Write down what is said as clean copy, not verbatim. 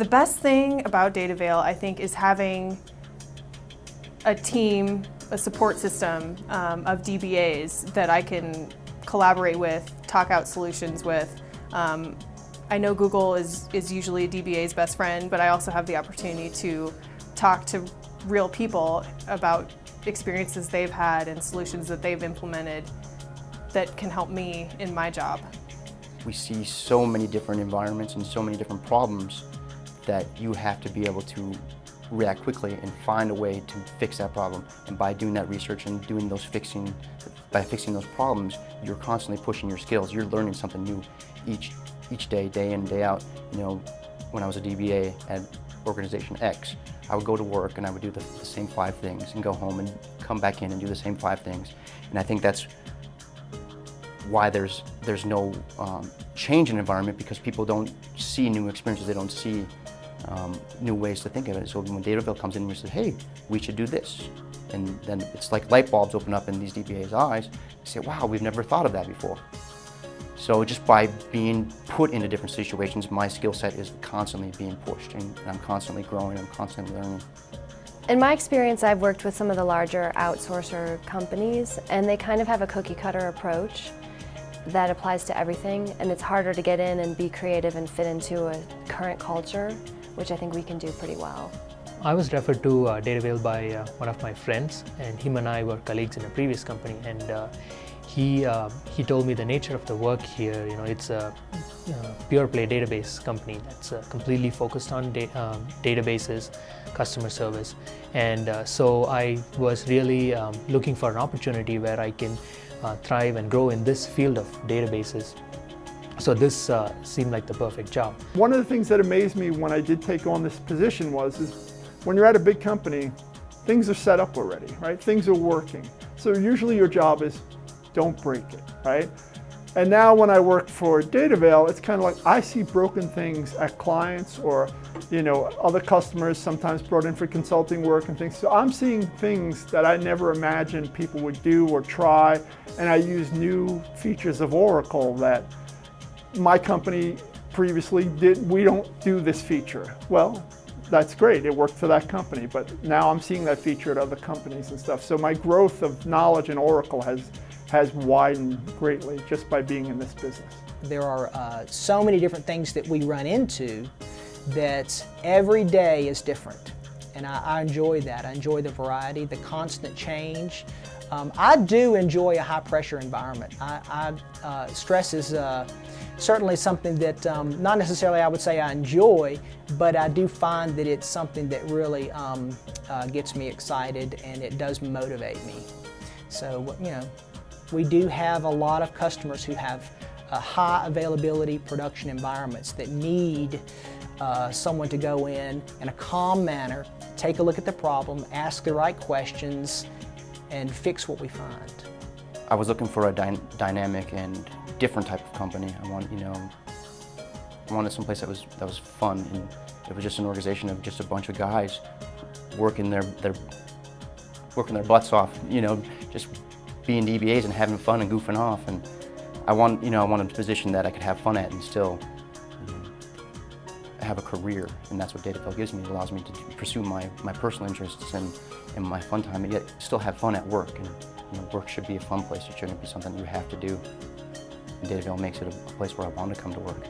The best thing about Datavail, I think, is having a team, a support system of DBAs that I can collaborate with, talk out solutions with. I know Google is usually a DBA's best friend, but I also have the opportunity to talk to real people about experiences they've had and solutions that they've implemented that can help me in my job. We see so many different environments and so many different problems that you have to be able to react quickly and find a way to fix that problem. And by doing that research and doing those fixing those problems, you're constantly pushing your skills. You're learning something new each day, day in, day out. You know, when I was a DBA at organization X, I would go to work and I would do the same 5 things and go home and come back in and do the same 5 things. And I think that's why there's no change in environment, because people don't see new experiences, they don't see new ways to think of it. So when Datavail comes in and we say, hey, we should do this, and then it's like light bulbs open up in these DBAs' eyes, they say, wow, we've never thought of that before. So just by being put into different situations, my skill set is constantly being pushed, and I'm constantly growing, I'm constantly learning. In my experience, I've worked with some of the larger outsourcer companies, and they kind of have a cookie-cutter approach that applies to everything, and it's harder to get in and be creative and fit into a current culture, which I think we can do pretty well. I was referred to Datavail by one of my friends, and him and I were colleagues in a previous company, and he told me the nature of the work here. You know, it's a pure play database company that's completely focused on databases, customer service, and so I was really looking for an opportunity where I can thrive and grow in this field of databases. So this seemed like the perfect job. One of the things that amazed me when I did take on this position is when you're at a big company, things are set up already, right? Things are working. So usually your job is don't break it, right? And now when I work for Datavail, it's kind of like I see broken things at clients or, you know, other customers sometimes brought in for consulting work and things. So I'm seeing things that I never imagined people would do or try, and I use new features of Oracle that my company previously did. We don't do this feature. Well, that's great, it worked for that company, but now I'm seeing that feature at other companies and stuff. So my growth of knowledge in Oracle has widened greatly just by being in this business. There are so many different things that we run into that every day is different. And I enjoy that. I enjoy the variety, the constant change. I do enjoy a high pressure environment. Stress is certainly something that not necessarily I would say I enjoy, but I do find that it's something that really gets me excited, and it does motivate me. So, you know, we do have a lot of customers who have high availability production environments that need someone to go in a calm manner, take a look at the problem, ask the right questions, and fix what we find. I was looking for a dynamic and different type of company. I wanted someplace that was fun, and it was just an organization of just a bunch of guys working their butts off, you know, just being DBAs and having fun and goofing off. And I wanted a position that I could have fun at and still have a career, and that's what Datavail gives me. It allows me to pursue my personal interests and my fun time, and yet still have fun at work. And you know, work should be a fun place. It shouldn't be something you have to do. And Datavail makes it a place where I want to come to work.